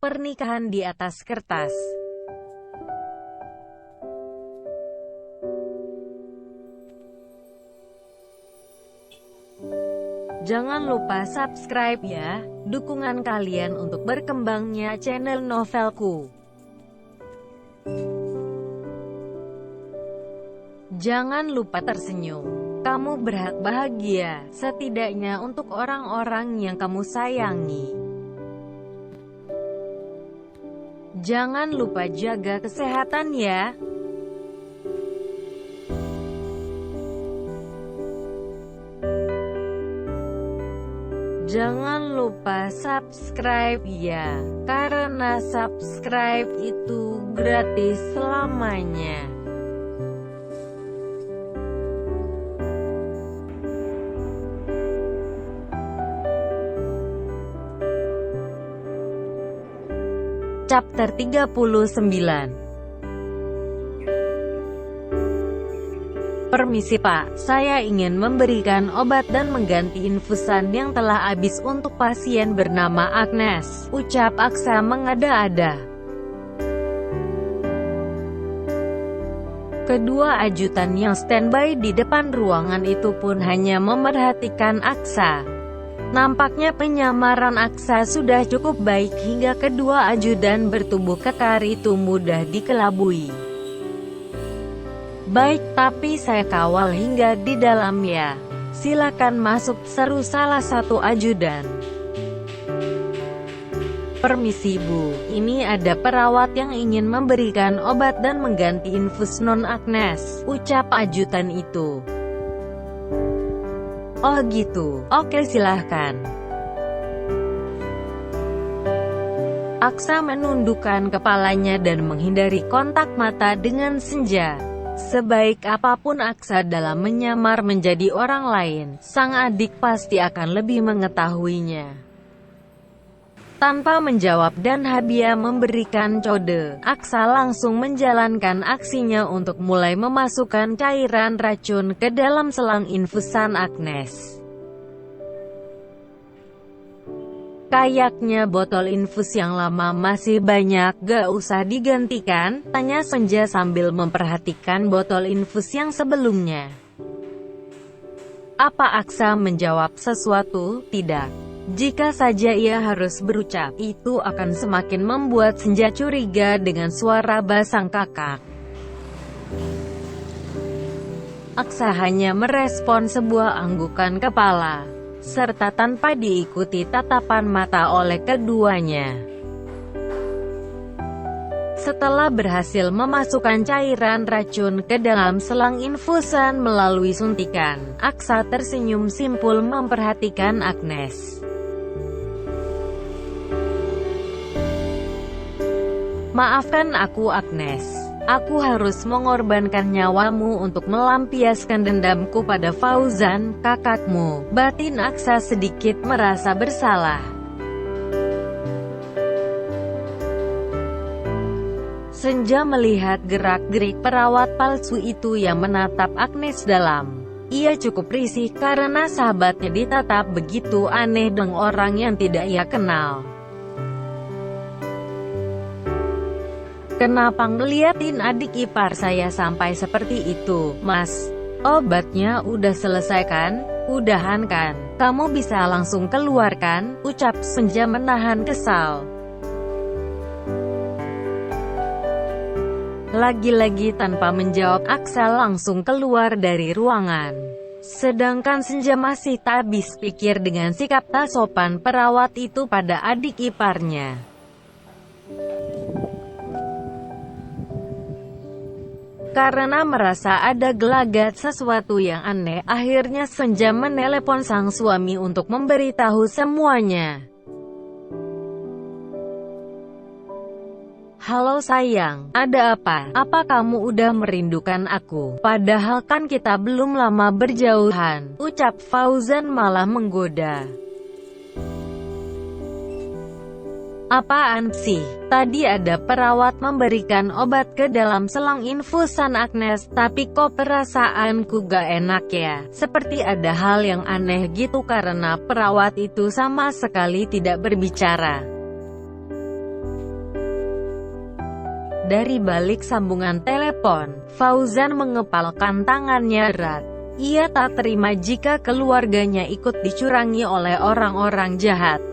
Pernikahan di atas kertas. Jangan lupa subscribe ya, dukungan kalian untuk berkembangnya channel Novelku. Jangan lupa tersenyum. Kamu berhak bahagia, setidaknya untuk orang-orang yang kamu sayangi. Jangan lupa jaga kesehatan ya. Jangan lupa subscribe ya, karena subscribe itu gratis selamanya. Chapter 39. Permisi Pak, saya ingin memberikan obat dan mengganti infusan yang telah habis untuk pasien bernama Agnes, ucap Aksa mengada-ada. Kedua ajutan yang standby di depan ruangan itu pun hanya memerhatikan Aksa. Nampaknya penyamaran Aksa sudah cukup baik hingga kedua ajudan bertubuh kekar itu mudah dikelabui. Baik, tapi saya kawal hingga di dalam ya. Silakan masuk, seru salah satu ajudan. Permisi Bu, ini ada perawat yang ingin memberikan obat dan mengganti infus non Agnes, ucap ajudan itu. Oh gitu, oke silahkan. Aksa menundukkan kepalanya dan menghindari kontak mata dengan Senja. Sebaik apapun Aksa dalam menyamar menjadi orang lain, sang adik pasti akan lebih mengetahuinya. Tanpa menjawab dan Habia memberikan kode, Aksa langsung menjalankan aksinya untuk mulai memasukkan cairan racun ke dalam selang infusan Agnes. Kayaknya botol infus yang lama masih banyak, gak usah digantikan? Tanya Senja sambil memperhatikan botol infus yang sebelumnya. Apa Aksa menjawab sesuatu? Tidak. Jika saja ia harus berucap, itu akan semakin membuat Senja curiga dengan suara bas sang kakak. Aksa hanya merespon sebuah anggukan kepala, serta tanpa diikuti tatapan mata oleh keduanya. Setelah berhasil memasukkan cairan racun ke dalam selang infusan melalui suntikan, Aksa tersenyum simpul memperhatikan Agnes. Maafkan aku Agnes. Aku harus mengorbankan nyawamu untuk melampiaskan dendamku pada Fauzan, kakakmu. Batin Aksa sedikit merasa bersalah. Senja melihat gerak-gerik perawat palsu itu yang menatap Agnes dalam. Ia cukup risih karena sahabatnya ditatap begitu aneh dengan orang yang tidak ia kenal. Kenapa ngeliatin adik ipar saya sampai seperti itu, Mas? Obatnya udah selesai kan? Udahan kan? Kamu bisa langsung keluar kan? Ucap Senja menahan kesal. Lagi-lagi tanpa menjawab, Aksa langsung keluar dari ruangan. Sedangkan Senja masih tak habis pikir dengan sikap tak sopan perawat itu pada adik iparnya. Karena merasa ada gelagat sesuatu yang aneh, akhirnya Senja menelepon sang suami untuk memberitahu semuanya. Halo sayang, ada apa? Apa kamu udah merindukan aku? Padahal kan kita belum lama berjauhan, ucap Fauzan malah menggoda. Apaan sih? Tadi ada perawat memberikan obat ke dalam selang infusan Agnes, tapi kok perasaanku gak enak ya? Seperti ada hal yang aneh gitu karena perawat itu sama sekali tidak berbicara. Dari balik sambungan telepon, Fauzan mengepalkan tangannya erat. Ia tak terima jika keluarganya ikut dicurangi oleh orang-orang jahat.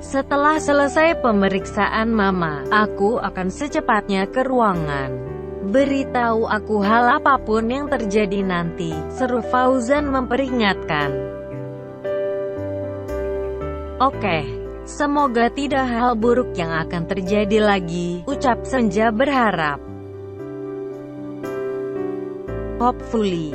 Setelah selesai pemeriksaan Mama, aku akan secepatnya ke ruangan. Beritahu aku hal apapun yang terjadi nanti, seru Fauzan memperingatkan. Oke, semoga tidak hal buruk yang akan terjadi lagi, ucap Senja berharap. Hopefully.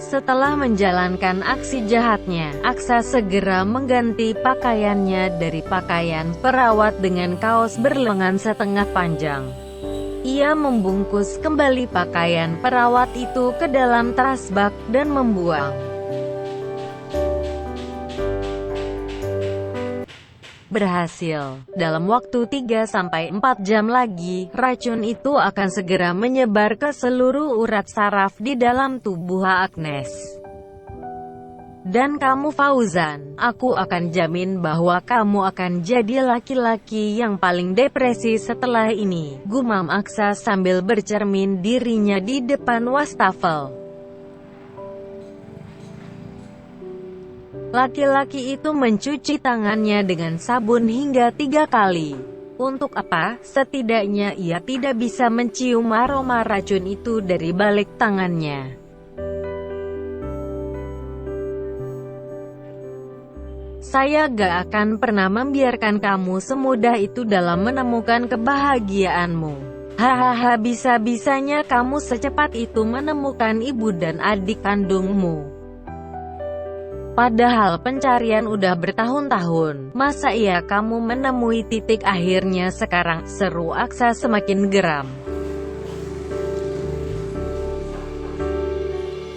Setelah menjalankan aksi jahatnya, Aksa segera mengganti pakaiannya dari pakaian perawat dengan kaos berlengan setengah panjang. Ia membungkus kembali pakaian perawat itu ke dalam tas bak dan membuang. Berhasil. Dalam waktu 3-4 jam lagi, racun itu akan segera menyebar ke seluruh urat saraf di dalam tubuh Agnes. Dan kamu Fauzan, aku akan jamin bahwa kamu akan jadi laki-laki yang paling depresi setelah ini, gumam Aksa sambil bercermin dirinya di depan wastafel. Laki-laki itu mencuci tangannya dengan sabun hingga 3 kali. Untuk apa? Setidaknya ia tidak bisa mencium aroma racun itu dari balik tangannya. Saya gak akan pernah membiarkan kamu semudah itu dalam menemukan kebahagiaanmu. Hahaha, bisa-bisanya kamu secepat itu menemukan ibu dan adik kandungmu. Padahal pencarian udah bertahun-tahun, masa iya kamu menemui titik akhirnya sekarang, seru Aksa semakin geram.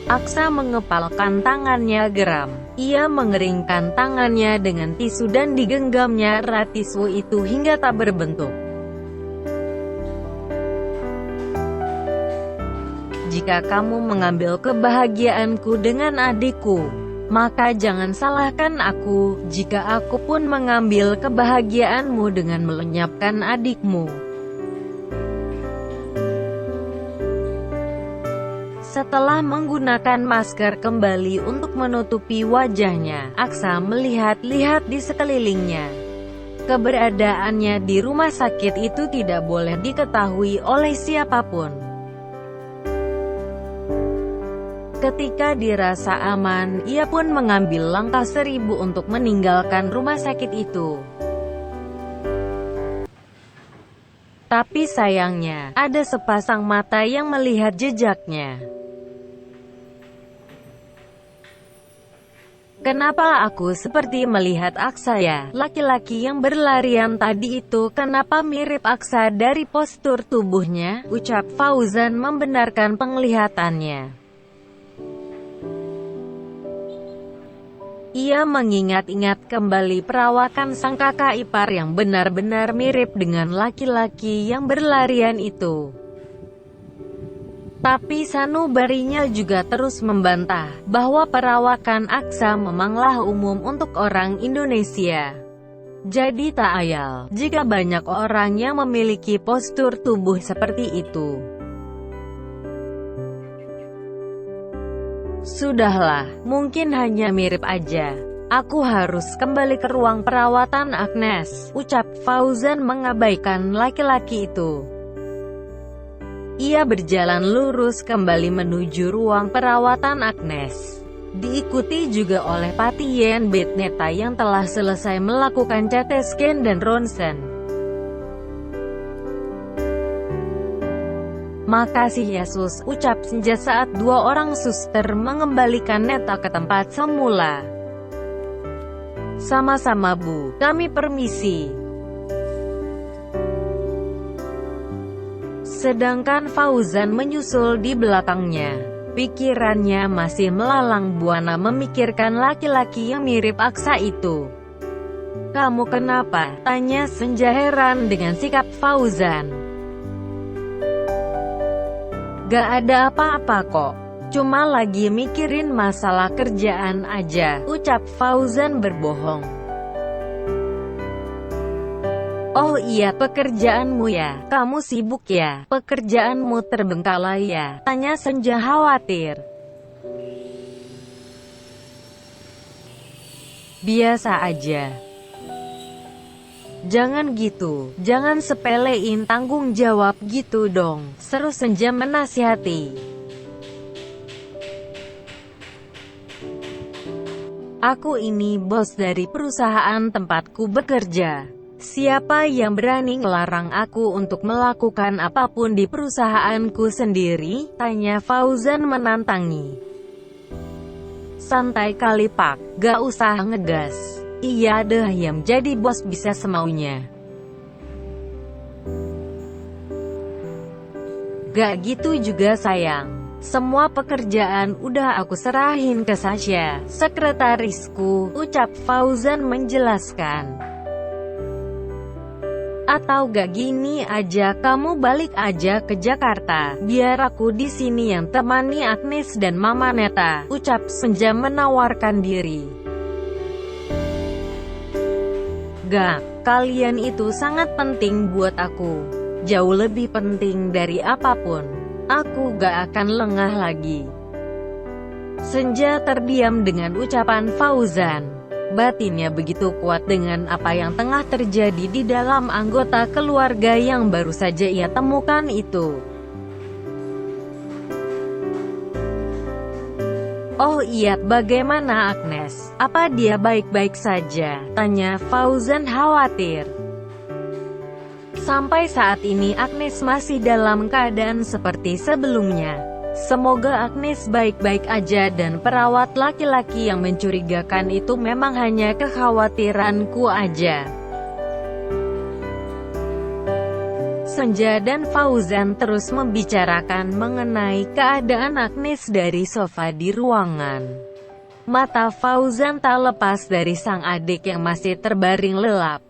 Aksa mengepalkan tangannya geram. Ia mengeringkan tangannya dengan tisu dan digenggamnya erat tisu itu hingga tak berbentuk. Jika kamu mengambil kebahagiaanku dengan adikku, maka jangan salahkan aku, jika aku pun mengambil kebahagiaanmu dengan melenyapkan adikmu. Setelah menggunakan masker kembali untuk menutupi wajahnya, Aksa melihat-lihat di sekelilingnya. Keberadaannya di rumah sakit itu tidak boleh diketahui oleh siapapun. Ketika dirasa aman, ia pun mengambil langkah 1000 untuk meninggalkan rumah sakit itu. Tapi sayangnya, ada sepasang mata yang melihat jejaknya. Kenapa aku seperti melihat Aksa ya? Laki-laki yang berlarian tadi itu kenapa mirip Aksa dari postur tubuhnya? Ucap Fauzan membenarkan penglihatannya. Ia mengingat-ingat kembali perawakan sang kakak ipar yang benar-benar mirip dengan laki-laki yang berlarian itu. Tapi sanubarinya juga terus membantah bahwa perawakan Aksa memanglah umum untuk orang Indonesia. Jadi tak ayal jika banyak orang yang memiliki postur tubuh seperti itu. Sudahlah, mungkin hanya mirip aja. Aku harus kembali ke ruang perawatan Agnes, ucap Fauzan mengabaikan laki-laki itu. Ia berjalan lurus kembali menuju ruang perawatan Agnes. Diikuti juga oleh pasien Betneta yang telah selesai melakukan CT scan dan ronsen. Makasih Yesus, ucap Senja saat 2 orang suster mengembalikan Neta ke tempat semula. Sama-sama Bu, kami permisi. Sedangkan Fauzan menyusul di belakangnya. Pikirannya masih melalang buana memikirkan laki-laki yang mirip Aksa itu. Kamu kenapa? Tanya Senja heran dengan sikap Fauzan. Gak ada apa-apa kok. Cuma lagi mikirin masalah kerjaan aja, ucap Fauzan berbohong. Oh iya, pekerjaanmu ya? Kamu sibuk ya? Pekerjaanmu terbengkalai ya? Tanya Senja khawatir. Biasa aja. Jangan gitu, jangan sepelein tanggung jawab gitu dong, seru Senja menasihati. Aku ini bos dari perusahaan tempatku bekerja. Siapa yang berani ngelarang aku untuk melakukan apapun di perusahaanku sendiri? Tanya Fauzan menantangi. Santai kali Pak, gak usah ngegas. Iya deh, yang jadi bos bisa semaunya. Gak gitu juga sayang. Semua pekerjaan udah aku serahin ke Sasha, sekretarisku, ucap Fauzan menjelaskan. Atau gak gini aja, kamu balik aja ke Jakarta, biar aku di sini yang temani Agnes dan Mama Neta, ucap Senja menawarkan diri. Gak, kalian itu sangat penting buat aku. Jauh lebih penting dari apapun. Aku gak akan lengah lagi. Senja terdiam dengan ucapan Fauzan. Batinnya begitu kuat dengan apa yang tengah terjadi di dalam anggota keluarga yang baru saja ia temukan itu. Oh iya, bagaimana Agnes? Apa dia baik-baik saja? Tanya Fauzan khawatir. Sampai saat ini Agnes masih dalam keadaan seperti sebelumnya. Semoga Agnes baik-baik aja dan perawat laki-laki yang mencurigakan itu memang hanya kekhawatiranku aja. Senja dan Fauzan terus membicarakan mengenai keadaan Agnes dari sofa di ruangan. Mata Fauzan tak lepas dari sang adik yang masih terbaring lelap.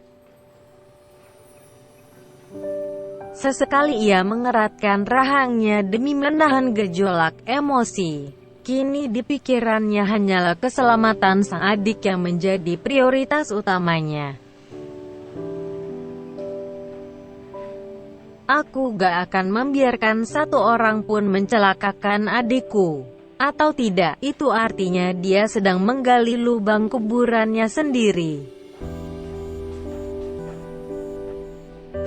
Sesekali ia mengeratkan rahangnya demi menahan gejolak emosi. Kini di pikirannya hanyalah keselamatan sang adik yang menjadi prioritas utamanya. Aku gak akan membiarkan satu orang pun mencelakakan adikku. Atau tidak, itu artinya dia sedang menggali lubang kuburannya sendiri.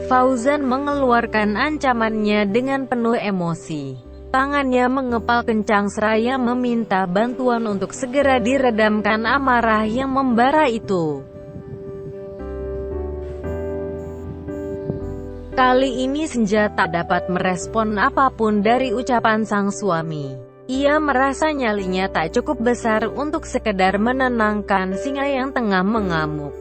Fauzan mengeluarkan ancamannya dengan penuh emosi. Tangannya mengepal kencang seraya meminta bantuan untuk segera diredamkan amarah yang membara itu. Kali ini Senja tak dapat merespon apapun dari ucapan sang suami. Ia merasa nyalinya tak cukup besar untuk sekedar menenangkan singa yang tengah mengamuk.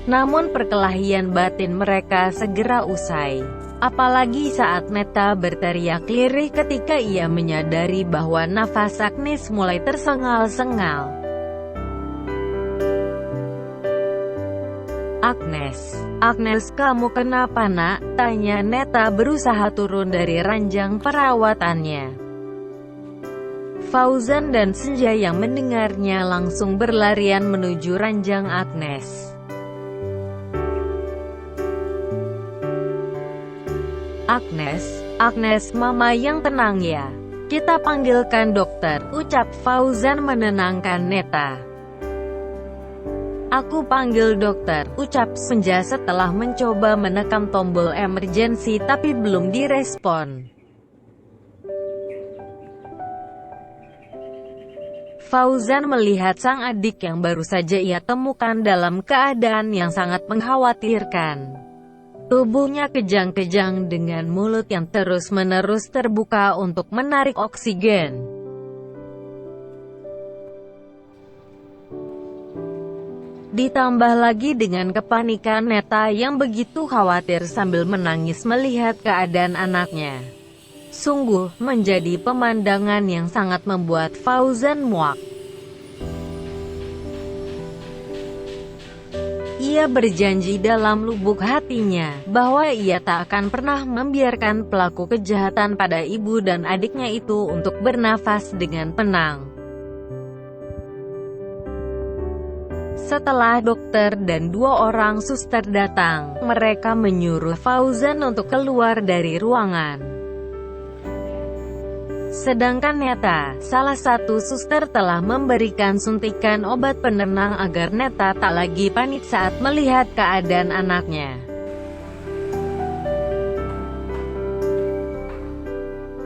Namun perkelahian batin mereka segera usai. Apalagi saat Neta berteriak lirih ketika ia menyadari bahwa nafas Agnes mulai tersengal-sengal. Agnes, kamu kenapa nak? Tanya Neta berusaha turun dari ranjang perawatannya. Fauzan dan Senja yang mendengarnya langsung berlarian menuju ranjang Agnes. Agnes, Mama yang tenang ya. Kita panggilkan dokter, ucap Fauzan menenangkan Neta. Aku panggil dokter, ucap Senja setelah mencoba menekan tombol emergency tapi belum direspon. Fauzan melihat sang adik yang baru saja ia temukan dalam keadaan yang sangat mengkhawatirkan. Tubuhnya kejang-kejang dengan mulut yang terus-menerus terbuka untuk menarik oksigen. Ditambah lagi dengan kepanikan Neta yang begitu khawatir sambil menangis melihat keadaan anaknya. Sungguh, menjadi pemandangan yang sangat membuat Fauzan muak. Ia berjanji dalam lubuk hatinya, bahwa ia tak akan pernah membiarkan pelaku kejahatan pada ibu dan adiknya itu untuk bernafas dengan tenang. Setelah dokter dan 2 orang suster datang, mereka menyuruh Fauzan untuk keluar dari ruangan. Sedangkan Neta, salah satu suster telah memberikan suntikan obat penenang agar Neta tak lagi panik saat melihat keadaan anaknya.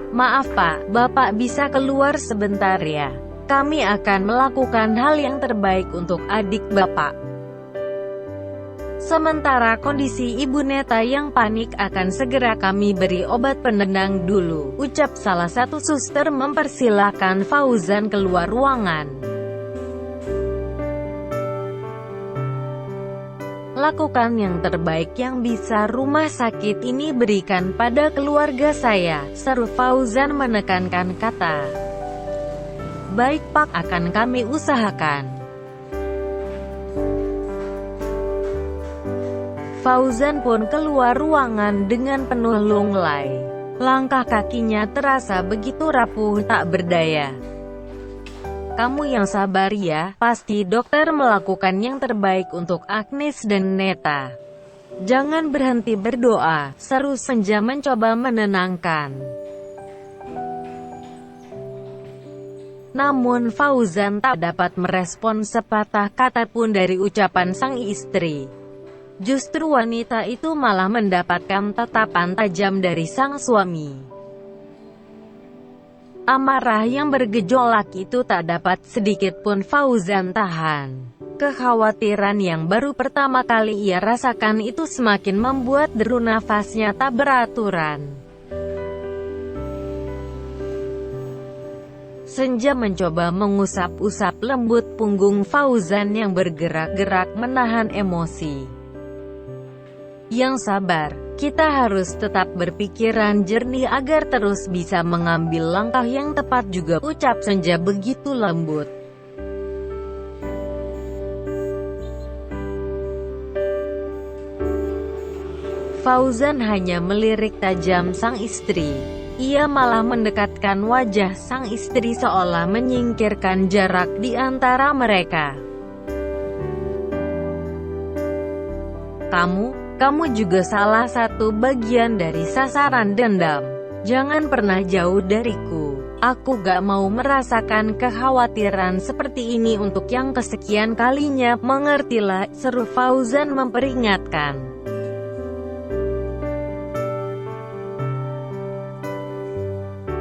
"Maaf Pak, Bapak bisa keluar sebentar ya? Kami akan melakukan hal yang terbaik untuk adik Bapak." Sementara kondisi Ibu Neta yang panik, "Akan segera kami beri obat penenang dulu," ucap salah satu suster mempersilahkan Fauzan keluar ruangan. "Lakukan yang terbaik yang bisa rumah sakit ini berikan pada keluarga saya," seru Fauzan menekankan kata. "Baik Pak, akan kami usahakan." Fauzan pun keluar ruangan dengan penuh lunglai. Langkah kakinya terasa begitu rapuh tak berdaya. "Kamu yang sabar ya, pasti dokter melakukan yang terbaik untuk Agnes dan Neta. Jangan berhenti berdoa," seru Senja mencoba menenangkan. Namun Fauzan tak dapat merespon sepatah kata pun dari ucapan sang istri. Justru wanita itu malah mendapatkan tatapan tajam dari sang suami. Amarah yang bergejolak itu tak dapat sedikit pun Fauzan tahan. Kekhawatiran yang baru pertama kali ia rasakan itu semakin membuat deru nafasnya tak beraturan. Senja mencoba mengusap-usap lembut punggung Fauzan yang bergerak-gerak menahan emosi. "Yang sabar, kita harus tetap berpikiran jernih agar terus bisa mengambil langkah yang tepat juga," ucap Senja begitu lembut. Fauzan hanya melirik tajam sang istri. Ia malah mendekatkan wajah sang istri seolah menyingkirkan jarak di antara mereka. Kamu juga salah satu bagian dari sasaran dendam. Jangan pernah jauh dariku. Aku gak mau merasakan kekhawatiran seperti ini untuk yang kesekian kalinya, mengertilah, seru Fauzan memperingatkan.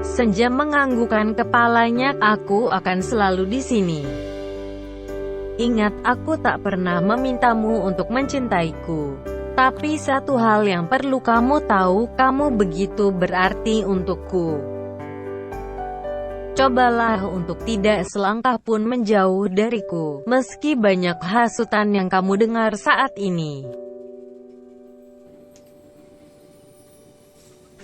Senja menganggukkan kepalanya. "Aku akan selalu di sini. Ingat, aku tak pernah memintamu untuk mencintaiku. Tapi satu hal yang perlu kamu tahu, kamu begitu berarti untukku. Cobalah untuk tidak selangkah pun menjauh dariku, meski banyak hasutan yang kamu dengar saat ini."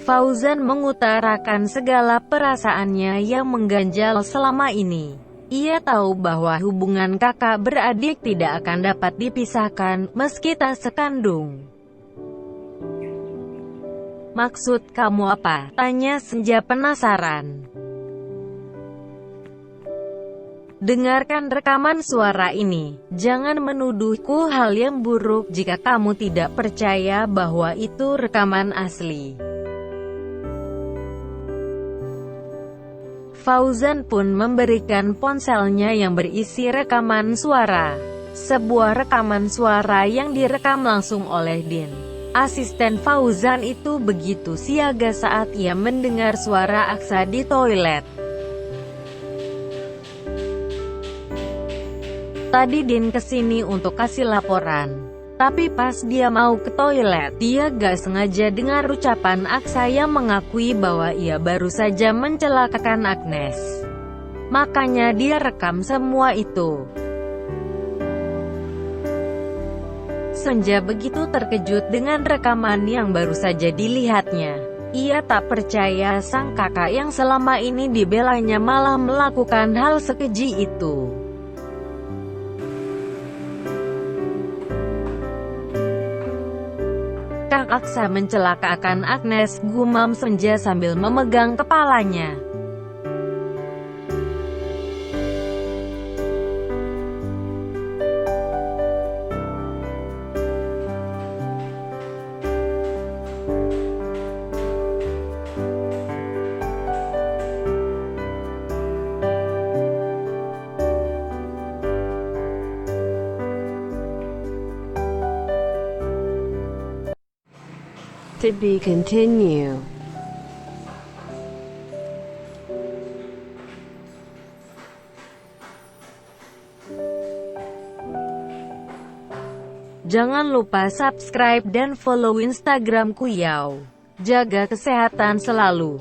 Fauzan mengutarakan segala perasaannya yang mengganjal selama ini. Ia tahu bahwa hubungan kakak beradik tidak akan dapat dipisahkan, meski tak sekandung. "Maksud kamu apa?" tanya Senja penasaran. "Dengarkan rekaman suara ini. Jangan menuduhku hal yang buruk jika kamu tidak percaya bahwa itu rekaman asli." Fauzan pun memberikan ponselnya yang berisi rekaman suara. Sebuah rekaman suara yang direkam langsung oleh Din. Asisten Fauzan itu begitu siaga saat ia mendengar suara Aksa di toilet. Tadi Din kesini untuk kasih laporan. Tapi pas dia mau ke toilet, dia gak sengaja dengar ucapan Aksa yang mengakui bahwa ia baru saja mencelakakan Agnes. Makanya dia rekam semua itu. Senja begitu terkejut dengan rekaman yang baru saja dilihatnya. Ia tak percaya sang kakak yang selama ini dibelanya malah melakukan hal sekeji itu. Apakah Aksa mencelakakan Agnes? Gumam Senja sambil memegang kepalanya. To be continue. Jangan lupa subscribe dan follow Instagramku Yao. Jaga kesehatan selalu.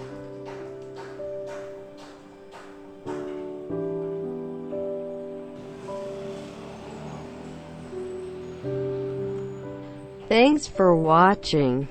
Thanks for watching.